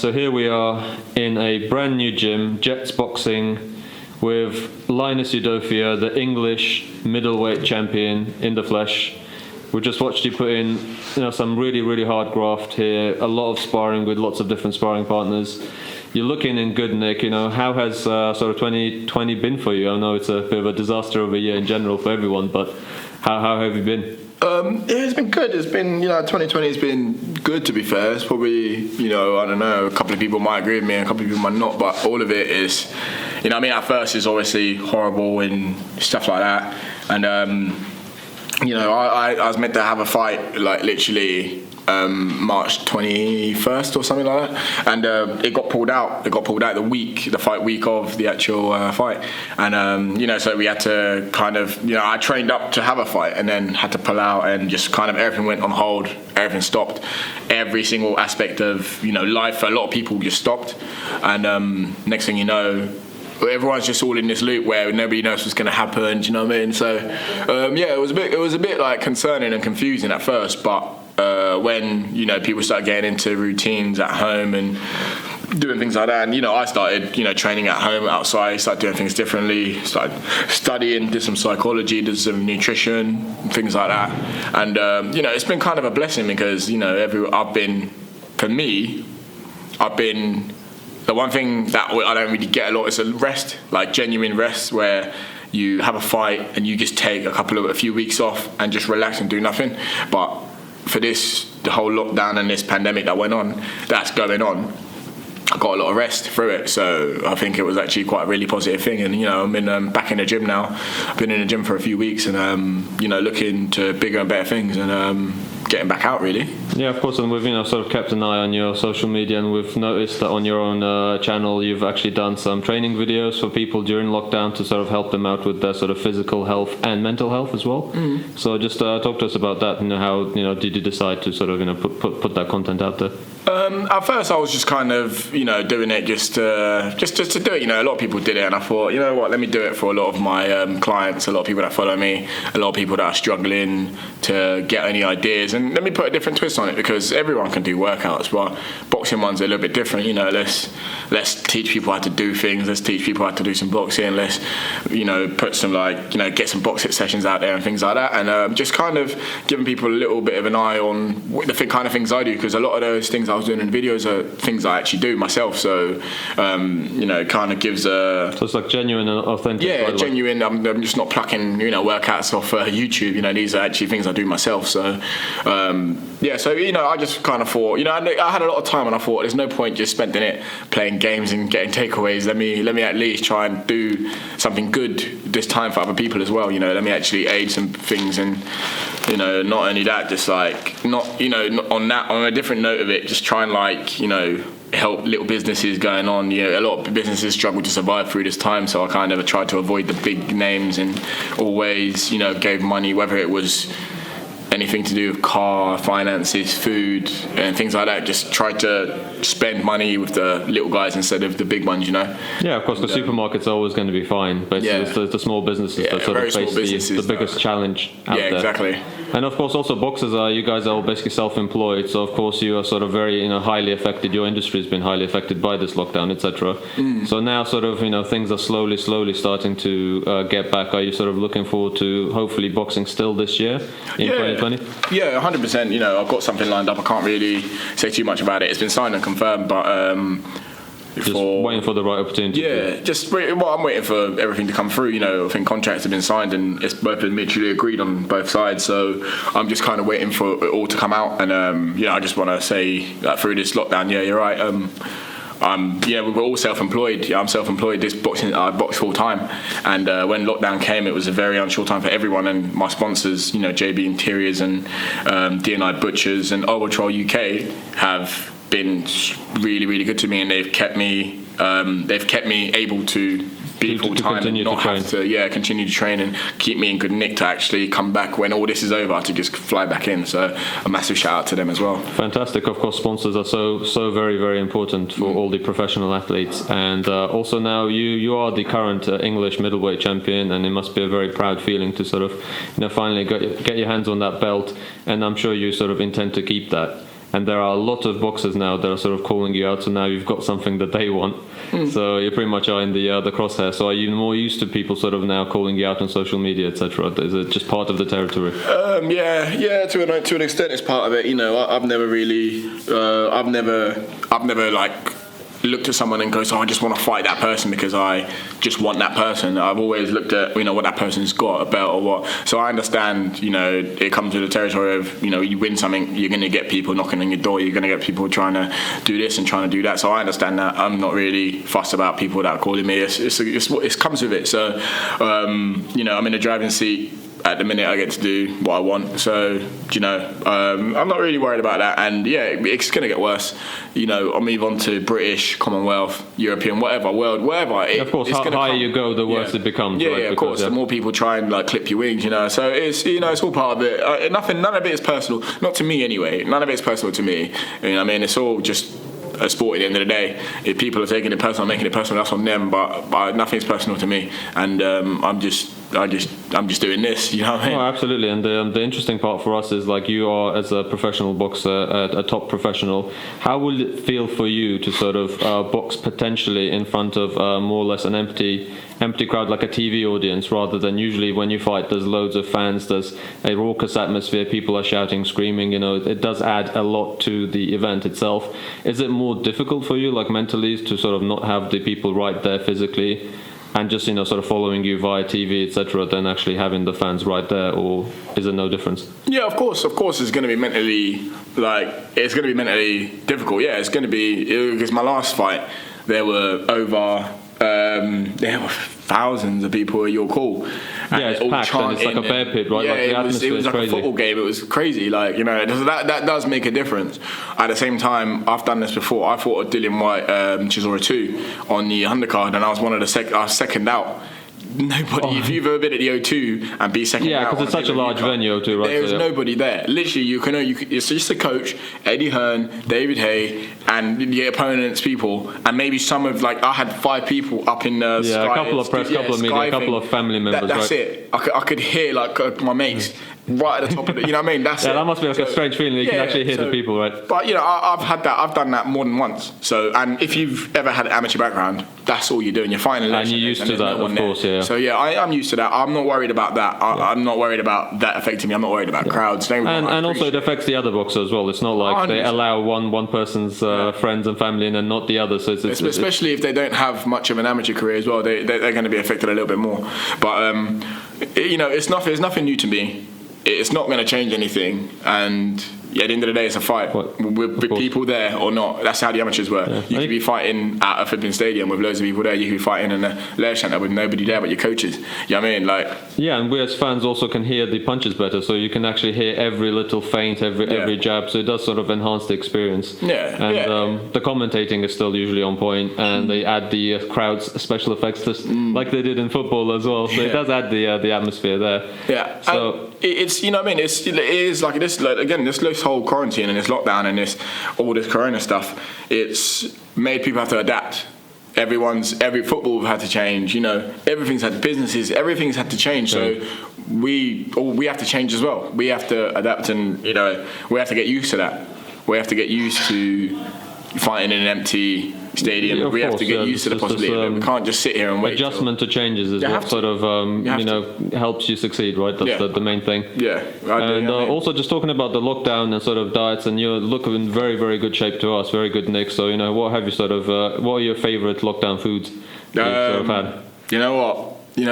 so here we are in a brand new gym, J.E.T Boxing, with Linus Udofia, the English middleweight champion in the flesh. We just watched you put in, some really, really hard graft here. A lot of sparring with lots of different sparring partners. You're looking in good nick. How has sort of 2020 been for you? I know it's a bit of a disaster of a year in general for everyone, but how have you been? It's been good. It's been, 2020 has been good, to be fair. It's probably, I don't know, a couple of people might agree with me and a couple of people might not, but all of it is, at first it's obviously horrible and stuff like that. And, I was meant to have a fight, like, literally March 21st or something like that, and it got pulled out. It got pulled out the fight week of the actual fight, and so we had to kind of, I trained up to have a fight and then had to pull out, and just kind of everything went on hold, everything stopped, every single aspect of life for a lot of people just stopped, and next thing you know, everyone's just all in this loop where nobody knows what's going to happen. Do you know what I mean? So it was a bit like concerning and confusing at first, but when people start getting into routines at home and doing things like that, and I started training at home, outside, started doing things differently, started studying, did some psychology, did some nutrition, things like that, and it's been kind of a blessing because I've been the one thing that I don't really get a lot is a rest, like genuine rest, where you have a fight and you just take a few weeks off and just relax and do nothing. But for the whole lockdown and this pandemic that's going on, I got a lot of rest through it. So I think it was actually quite a really positive thing. And I'm in back in the gym now. I've been in the gym for a few weeks, and looking to bigger and better things, and getting back out really. Yeah, of course, and we've sort of kept an eye on your social media, and we've noticed that on your own channel you've actually done some training videos for people during lockdown to sort of help them out with their sort of physical health and mental health as well. So just talk to us about that, and how did you decide to sort of put that content out there? At first I was just kind of doing it just to do it. A lot of people did it, and I thought, let me do it for a lot of my clients, a lot of people that follow me, a lot of people that are struggling to get any ideas, and let me put a different twist on it, because everyone can do workouts, but boxing one's a little bit different. Let's teach people how to do things, let's teach people how to do some boxing, let's put some get some boxing sessions out there and things like that, and just kind of giving people a little bit of an eye on the kind of things I do, because a lot of those things I was doing in videos are things I actually do myself, so kind of gives a... So it's like genuine and authentic. Yeah, right? genuine. I'm just not plucking workouts off YouTube. These are actually things I do myself. So I just kind of thought, I had a lot of time, and I thought there's no point just spending it playing games and getting takeaways. Let me at least try and do something good this time for other people as well. Let me actually aid some things, and not only that, just like not on a different note of it, just try and help little businesses going on. A lot of businesses struggle to survive through this time, so I kind of tried to avoid the big names, and always gave money, whether it was anything to do with car finances, food and things like that. Just tried to spend money with the little guys instead of the big ones. Yeah, of course, the supermarkets are always going to be fine, but it's the small businesses that sort of face the biggest challenge out there. Yeah, exactly. And of course, also boxers you guys are all basically self-employed, so of course you are sort of very highly affected. Your industry has been highly affected by this lockdown, etc. So now sort of things are slowly starting to get back. Are you sort of looking forward to hopefully boxing still this year in 2020? Yeah, 100%. I've got something lined up. I can't really say too much about it. It's been signed and confirmed, but just waiting for the right opportunity. Yeah, I'm waiting for everything to come through. I think contracts have been signed and it's both been mutually agreed on both sides. So I'm just kind of waiting for it all to come out. And I just want to say that through this lockdown, you're right. We're all self-employed. I'm self-employed. This boxing, I box full time, and when lockdown came, it was a very unsure time for everyone. And my sponsors, JB Interiors and D&I Butchers and Overtrol UK, have been really, really good to me, and they've kept me able to be full time and not have to continue to train and keep me in good nick to actually come back when all this is over, to just fly back in. So a massive shout out to them as well. Fantastic. Of course, sponsors are so very, very important for all the professional athletes, and also now you are the current English middleweight champion, and it must be a very proud feeling to sort of finally get your hands on that belt, and I'm sure you sort of intend to keep that. and there are a lot of boxers now that are sort of calling you out. So now you've got something that they want. So you pretty much are in the crosshair. So are you more used to people sort of now calling you out on social media, etc.? Is it just part of the territory? Yeah. To an extent, it's part of it. You know, I've never really, I've never like looked at someone and goes, I just want to fight that person because I just want that person. I've always looked at, what that person's got, a belt or what. So I understand, it comes with the territory of, you win something, you're going to get people knocking on your door, you're going to get people trying to do this and trying to do that. So I understand that. I'm not really fussed about people that are calling me. It comes with it. So, I'm in the driving seat. At the minute, I get to do what I want, so I'm not really worried about that. And yeah, it's gonna get worse. I'll move on to British, Commonwealth, European, whatever, world, wherever. Of course, how higher you go, the worse it becomes. Yeah, right? of course. The more people try and like clip your wings, So it's it's all part of it. None of it is personal. Not to me anyway. None of it is personal to me. It's all just a sport at the end of the day. If people are taking it personal, making it personal, that's on them. But nothing's personal to me, and I'm just doing this. You know what I mean? Oh, absolutely. And the interesting part for us is like you are as a professional boxer, a top professional. How will it feel for you to sort of box potentially in front of more or less an empty crowd, like a TV audience, rather than usually when you fight there's loads of fans, there's a raucous atmosphere, people are shouting, screaming, it does add a lot to the event itself. Is it more difficult for you, like mentally, to sort of not have the people right there physically and just sort of following you via TV, etc., than actually having the fans right there, or is there no difference? Yeah, of course it's going to be mentally difficult. Yeah, it's going to be, because my last fight there were thousands of people at your call. Yeah, it's packed and it's like a bear pit, right? Yeah, like the atmosphere it was like crazy. A football game. It was crazy. That does make a difference. At the same time, I've done this before. I fought a Dillian White Chisora 2 on the undercard, and I was I was second out. Nobody. If you've ever been at the O2 and be second out, yeah, because it's such a large venue, O2, right? There's nobody there. Literally, it's just the coach, Eddie Hearn, David Hay, and the opponent's people, and maybe some of I had 5 people up in the Sky, a couple of press, couple of media, a couple of family members. That's right? it. I could hear my mates right at the top of it. You know what I mean? That's that must be like a strange feeling. You can actually hear the people, right? But I've had that. I've done that more than once. So, and if you've ever had an amateur background, that's all you're doing. You're fighting and you're used to that, of course. Yeah. So I'm used to that. I'm not worried about that. I'm not worried about that affecting me. I'm not worried about crowds. And also it affects the other boxers as well. It's not like 100%. They allow one person's friends and family in and not the other. So it's especially if they don't have much of an amateur career as well. They're going to be affected a little bit more. But it's nothing new to me. It's not going to change anything, and at the end of the day, it's a fight with people there or not. That's how the amateurs were. Yeah. You could be fighting at a flipping stadium with loads of people there. You could be fighting in a leisure centre with nobody there but your coaches. You know what I mean? Yeah, and we as fans also can hear the punches better, so you can actually hear every little feint, every jab. So it does sort of enhance the experience. Yeah. And the commentating is still usually on point, and they add the crowd's special effects like they did in football as well. So it does add the atmosphere there. Yeah. So it's what I mean. It is like this. Again, this whole quarantine and this lockdown and all this corona stuff, it's made people have to adapt. Every football have had to change. Everything's had businesses. Everything's had to change. So we have to change as well. We have to adapt, and we have to get used to that. We have to get used to fighting in an empty stadium. Yeah, we have to get used to the possibility of it. We can't just sit here and wait. Adjustment to changes is what sort of helps you succeed, right? That's the main thing. Yeah. And also just talking about the lockdown and sort of diets, and you're looking in very, very good shape to us, very good, Nick. So what have you sort of? What are your favourite lockdown foods you've sort of had? You know what? I'm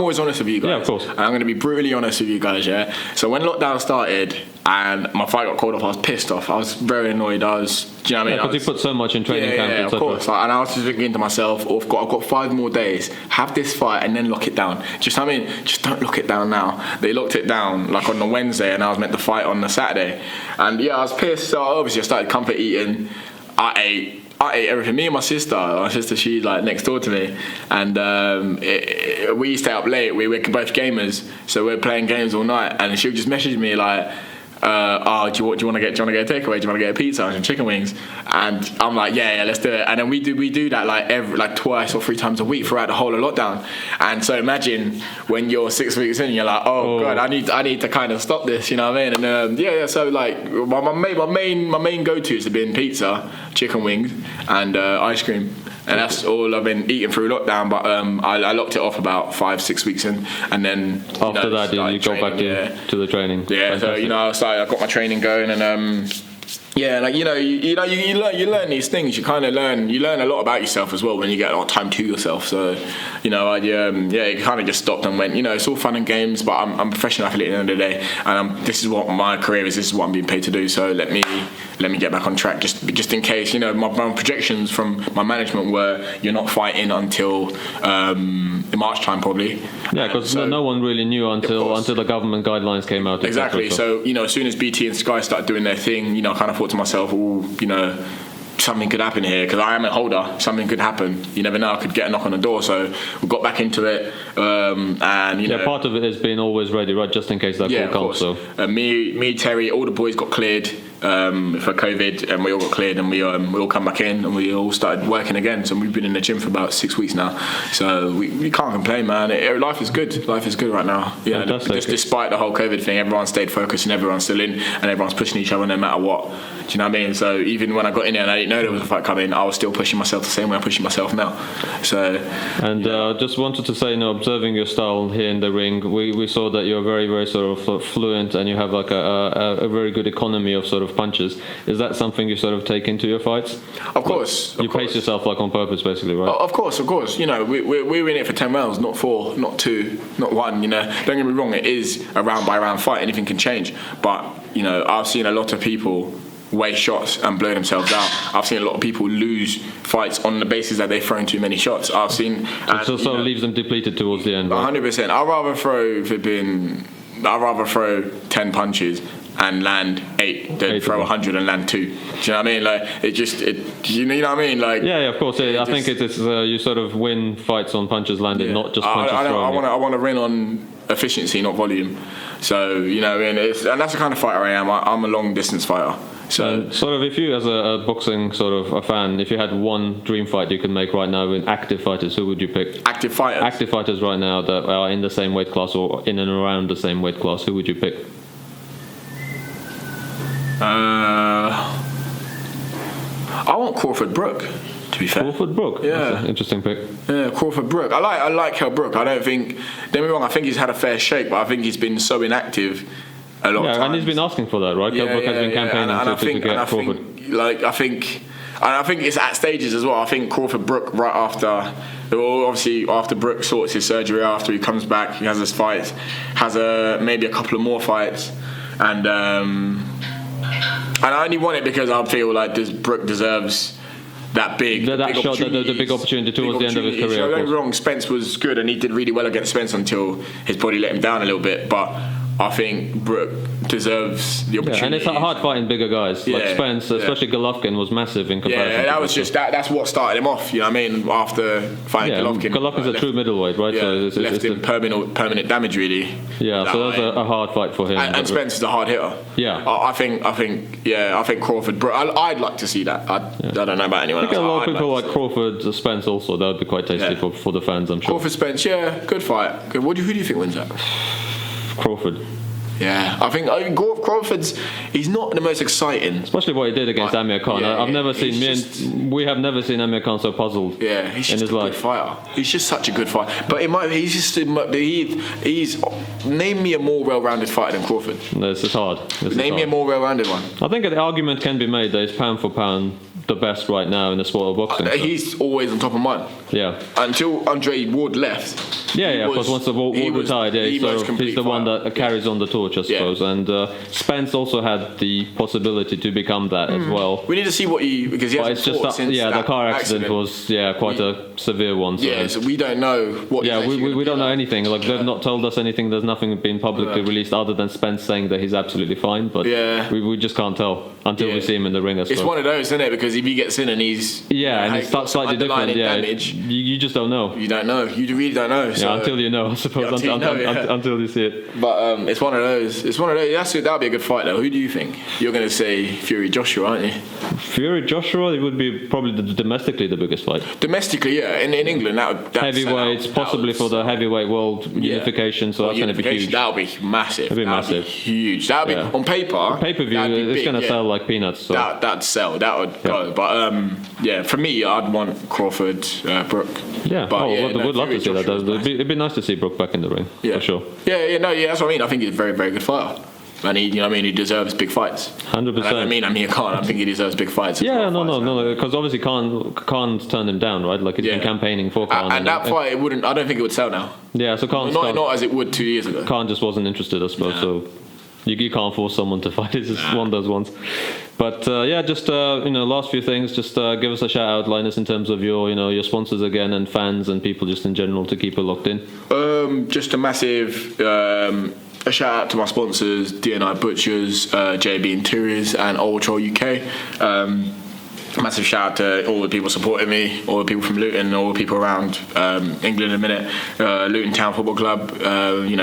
always honest with you guys. Yeah, of course. And I'm going to be brutally honest with you guys. Yeah. So when lockdown started and my fight got called off, I was pissed off. I was very annoyed. Do you know what I mean? Because you put so much in training camp. Yeah, of course. And I was just thinking to myself, I've got 5 more days. Have this fight and then lock it down. Just don't lock it down now. They locked it down on the Wednesday, and I was meant to fight on the Saturday. And I was pissed. So obviously I started comfort eating. I ate everything. Me and my sister, she's next door to me, and we stay up late. We're both gamers, so we're playing games all night. And she'll just message me do you want to get a takeaway? Do you want to get a pizza and some chicken wings? And I'm like, yeah, let's do it. And then we do that like twice or 3 times a week throughout the whole of lockdown. And so imagine when you're 6 weeks in, you're like, oh god, I need to kind of stop this, you know what I mean? And so like my main go-tos have been pizza, chicken wings, and ice cream. And that's all I've been eating through lockdown. But I locked it off about 5-6 weeks in, and then after that you go back to the training. Yeah, Fantastic. so I got my training going, and yeah, like you learn these things. You kind of learn a lot about yourself as well when you get a lot of time to yourself. So you kind of just stopped and went. It's all fun and games, but I'm a professional athlete at the end of the day, and this is what my career is. This is what I'm being paid to do. So let me get back on track, just in case. My projections from my management were you're not fighting until the March time probably. Yeah, because no one really knew until the government guidelines came out. Exactly. So as soon as BT and Sky started doing their thing, I kind of thought to myself, something could happen here because I am a holder. Something could happen. You never know. I could get a knock on the door. So we got back into it, and part of it has been always ready, right? Just in case that call comes. So me, Terry, all the boys got cleared for COVID, and we all got cleared, and we all come back in, and we all started working again. So we've been in the gym for about 6 weeks now. So we can't complain, man. Life is good. Life is good right now. Yeah, just despite the whole COVID thing, everyone stayed focused, and everyone's still in, and everyone's pushing each other no matter what. Do you know what I mean? So even when I got in there and I didn't know there was a fight coming, I was still pushing myself the same way I'm pushing myself now. So just wanted to say, observing your style here in the ring, we saw that you're very, very sort of fluent, and you have like a very good economy of sort of punches. Is that something you sort of take into your fights? Of course. You pace yourself like on purpose, basically, right? Of course. We're in it for 10 rounds, not 4, not 2, not 1. Don't get me wrong, it is a round by round fight. Anything can change. But I've seen a lot of people waste shots and blow themselves out. I've seen a lot of people lose fights on the basis that they've thrown too many shots. I've seen, it sort of leaves them depleted towards the end. Right? 100%. I'd rather throw 10 punches and land 8 than throw 100 and land 2. Do you know what I mean? Like you know what I mean? Like of course. I think it is. You sort of win fights on punches landed, not just punches thrown. I want to win on efficiency, not volume. So and that's the kind of fighter I am. I'm a long distance fighter. So sort of, if you as a boxing sort of a fan, if you had one dream fight you could make right now with active fighters, who would you pick? Active fighters? Active fighters right now that are in the same weight class or in and around the same weight class, who would you pick? I want Crawford Brook, to be fair. Crawford Brook? Yeah. That's an interesting pick. Yeah, Crawford Brook. I like Kell Brook. I don't think, don't get me wrong, I think he's had a fair shake, but I think he's been so inactive a lot of times. And he's been asking for that, right? Kell Brook has been campaigning to get Crawford. I think it's at stages as well. I think Crawford Brook, right after, obviously after Brook sorts his surgery, after he comes back, he has his fights, has maybe a couple of more fights, and I only want it because I feel like Brook deserves that big shot, the big opportunity towards the end of his career. Don't get me wrong, Spence was good and he did really well against Spence until his body let him down a little bit, but I think Brook deserves the opportunity. And it's hard fighting bigger guys. Like Spence, especially Golovkin, was massive in comparison. Yeah, that was just that's what started him off, you know what I mean, after fighting Golovkin. Golovkin's a true middleweight, right? Yeah, so left him permanent damage, really. Yeah, so that's a hard fight for him. And Spence is a hard hitter. Yeah. I think Crawford Brook, I'd like to see that. I don't know about anyone else. I think a lot of people like Crawford, Spence also. That would be quite tasty for the fans, I'm sure. Crawford, Spence, good fight. Good. Who do you think wins that? Crawford. Yeah, I think Crawford's. He's not the most exciting, especially what he did against Amir Khan. I've never seen we have never seen Amir Khan so puzzled. Yeah, he's just a good fighter. He's just such a good fighter. But he's name me a more well-rounded fighter than Crawford. This is hard. Name me a more well-rounded one. I think the argument can be made that he's pound for pound the best right now in the sport of boxing. He's always on top of mind. Yeah. Until Andre Ward left. Yeah, because once the Ward retired, he's the one that carries on the torch, I suppose. Yeah. And Spence also had the possibility to become that as well. We need to see what because he hasn't fought since the car accident was quite a severe one. So. So we don't know what. Yeah, we don't know anything. Like they've not told us anything. There's nothing been publicly released other than Spence saying that he's absolutely fine. But we just can't tell until we see him in the ring. It's one of those, isn't it? Because if he gets in and he's and it's slightly different. Yeah, damage, you just don't know. You don't know. You really don't know. So. Yeah, until you know, I suppose. Until you see it. But it's one of those. It's one of those. That'll be a good fight, though. Who do you think? You're going to say Fury Joshua, aren't you? Fury Joshua, it would be probably domestically the biggest fight. Domestically, yeah. In England, heavyweights, possibly for the heavyweight world unification. So that's going to be huge. That'll be massive. It'll be massive. Huge. That'll be on paper. Pay-per-view, it's going to sell like peanuts. So. That'd sell. That would go. But for me, I'd want Crawford, Brook. Yeah. But, would love to see that. It'd be nice to see Brook back in the ring. For sure. Yeah. That's what I mean. I think he's a very, very good fighter. And he deserves big fights. 100%. I think he deserves big fights. No, because obviously Khan's turned him down, right? Like he's been campaigning for Khan. And that fight, I don't think it would sell now. Yeah, so Khan's not as it would 2 years ago. Khan just wasn't interested, I suppose. So you can't force someone to fight. It's just one of those ones. But just last few things. Just give us a shout out, Linus, in terms of your sponsors again and fans and people just in general to keep it locked in. Just a massive. A shout out to my sponsors, D&I Butchers, JB Interiors and Ultra UK. Massive shout out to all the people supporting me, all the people from Luton, all the people around England in a minute. Luton Town Football Club,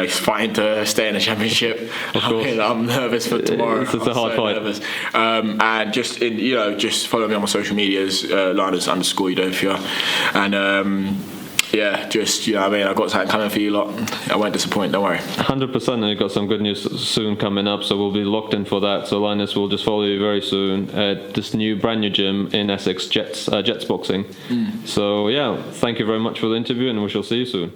fighting to stay in the Championship. I'm nervous for tomorrow. It's a hard fight. Nervous. And just follow me on my social medias, Linus_Udofia. And I've got something coming for you lot. I won't disappoint, don't worry. 100%, and you've got some good news soon coming up, so we'll be locked in for that. So Linus will just follow you very soon at this brand new gym in Essex, J.E.T Boxing. So thank you very much for the interview, and we shall see you soon.